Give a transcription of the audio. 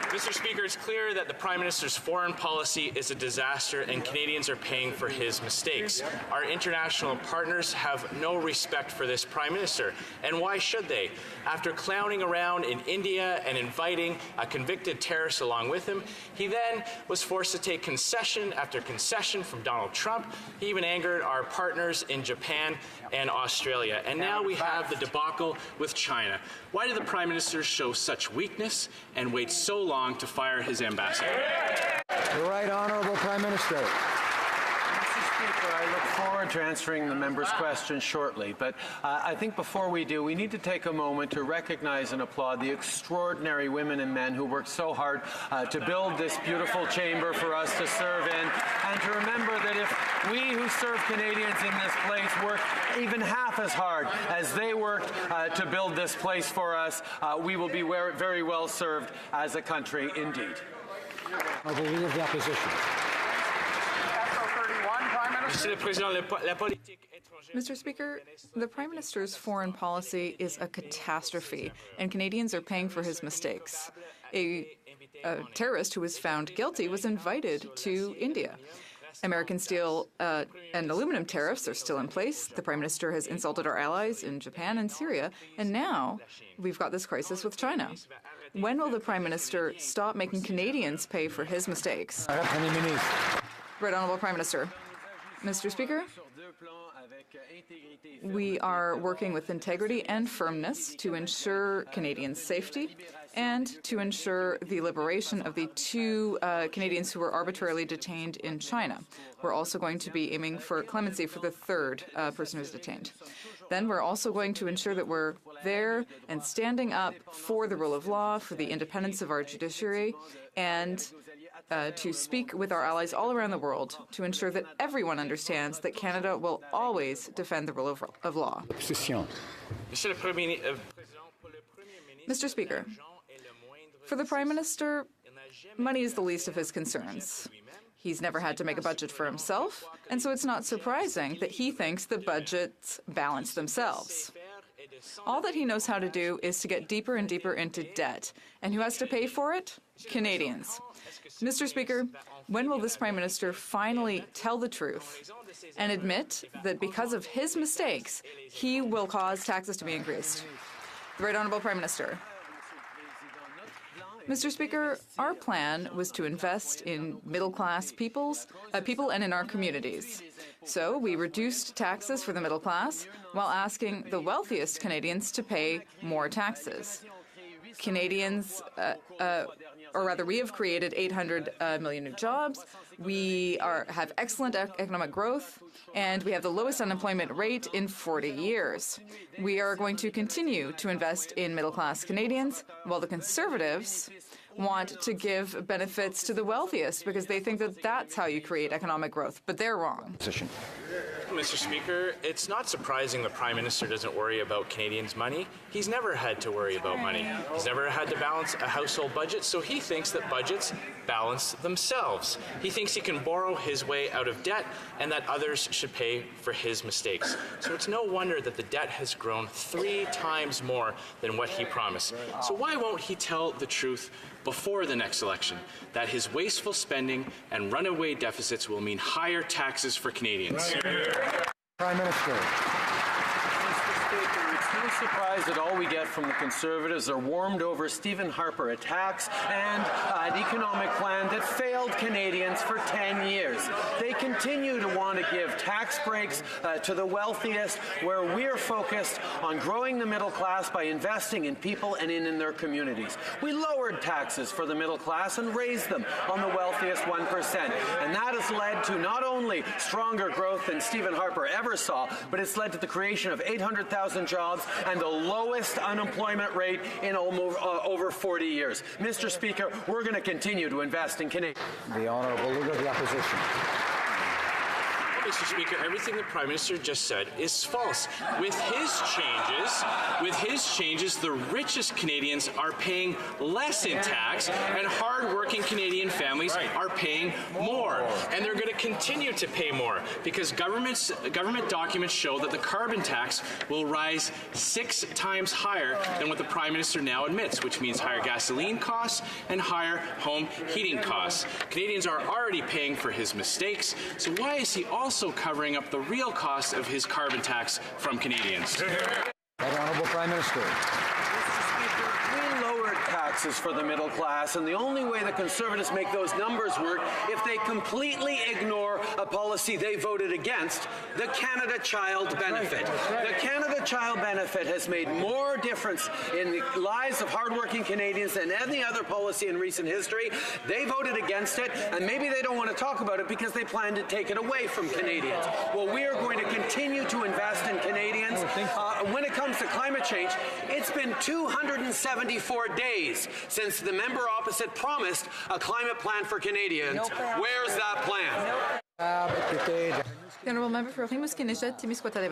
Mr. Speaker, it's clear that the Prime Minister's foreign policy is a disaster and Canadians are paying for his mistakes. Our international partners have no respect for this Prime Minister, and why should they? After clowning around in India and inviting a convicted terrorist along with him, he then was forced to take concession after concession from Donald Trump. He even angered our partners in Japan and Australia. And now we have the debacle with China. Why did the Prime Minister show such weakness and wait so long to fire his ambassador? The Right Honourable Prime Minister. Speaker, I look forward to answering the member's question shortly, but I think before we do, we need to take a moment to recognize and applaud the extraordinary women and men who worked so hard to build this beautiful chamber for us to serve in, and to remember that if we who serve Canadians in this place work even half as hard as they worked to build this place for us, we will be very well served as a country indeed. The Leader of the Opposition. Mr. Speaker, the Prime Minister's foreign policy is a catastrophe, and Canadians are paying for his mistakes. A terrorist who was found guilty was invited to India. American steel and aluminum tariffs are still in place. The Prime Minister has insulted our allies in Japan and Syria, and now we've got this crisis with China. When will the Prime Minister stop making Canadians pay for his mistakes? Right Honourable Prime Minister. Mr. Speaker, we are working with integrity and firmness to ensure Canadians' safety and to ensure the liberation of the two Canadians who were arbitrarily detained in China. We're also going to be aiming for clemency for the third person who's detained. Then we're also going to ensure that we're there and standing up for the rule of law, for the independence of our judiciary, and to speak with our allies all around the world to ensure that everyone understands that Canada will always defend the rule of law. Mr. Speaker, for the Prime Minister, money is the least of his concerns. He's never had to make a budget for himself, and so it's not surprising that he thinks the budgets balance themselves. All that he knows how to do is to get deeper and deeper into debt. And who has to pay for it? Canadians. Mr. Speaker, when will this Prime Minister finally tell the truth and admit that because of his mistakes, he will cause taxes to be increased? The Right Honourable Prime Minister. Mr. Speaker, our plan was to invest in middle-class people and in our communities. So we reduced taxes for the middle class while asking the wealthiest Canadians to pay more taxes. Canadians, or rather, we have created 800 million new jobs. We have excellent economic growth, and we have the lowest unemployment rate in 40 years. We are going to continue to invest in middle-class Canadians, while the Conservatives want to give benefits to the wealthiest because they think that that's how you create economic growth, but they're wrong. Mr. Speaker, it's not surprising the Prime Minister doesn't worry about Canadians' money. He's never had to worry about money. He's never had to balance a household budget, so he thinks that budgets balance themselves. He thinks he can borrow his way out of debt and that others should pay for his mistakes. So it's no wonder that the debt has grown 3 times more than what he promised. So why won't he tell the truth before the next election, that his wasteful spending and runaway deficits will mean higher taxes for Canadians? Prime Minister. Mr. Speaker, it's no surprise that all we get from the Conservatives are warmed over Stephen Harper attacks and an economic plan that failed Canadians for 10 years. They continue to want to give tax breaks to the wealthiest, where we're focused on growing the middle class by investing in people and in their communities. We lowered taxes for the middle class and raised them on the wealthiest 1%. And that has led to not only stronger growth than Stephen Harper ever saw, but it's led to the creation of 800,000 jobs and the lowest unemployment rate in over 40 years. Mr. Speaker, we're going to continue to invest in Canadians. The Honourable Leader of the Opposition. Mr. Speaker, everything the Prime Minister just said is false. With his changes, the richest Canadians are paying less in tax, and hard-working Canadian families are paying more. And they're going to continue to pay more because government documents show that the carbon tax will rise 6 times higher than what the Prime Minister now admits, which means higher gasoline costs and higher home heating costs. Canadians are already paying for his mistakes, so why is he also covering up the real cost of his carbon tax from Canadians? Right Honourable Prime Minister. We lowered taxes for the middle class, and the only way the Conservatives make those numbers work if they completely ignore a policy they voted against, the Canada Child Benefit. The Canada Child Benefit has made more difference in the lives of hardworking Canadians than any other policy in recent history. They voted against it, and maybe they don't want to talk about it because they plan to take it away from Canadians. Well, we are going to continue to invest in Canadians. When it comes to climate change, it's been 274 days since the member opposite promised a climate plan for Canadians. Where's that plan? The Honourable Member for Rimouski-Nejet, Timisquote.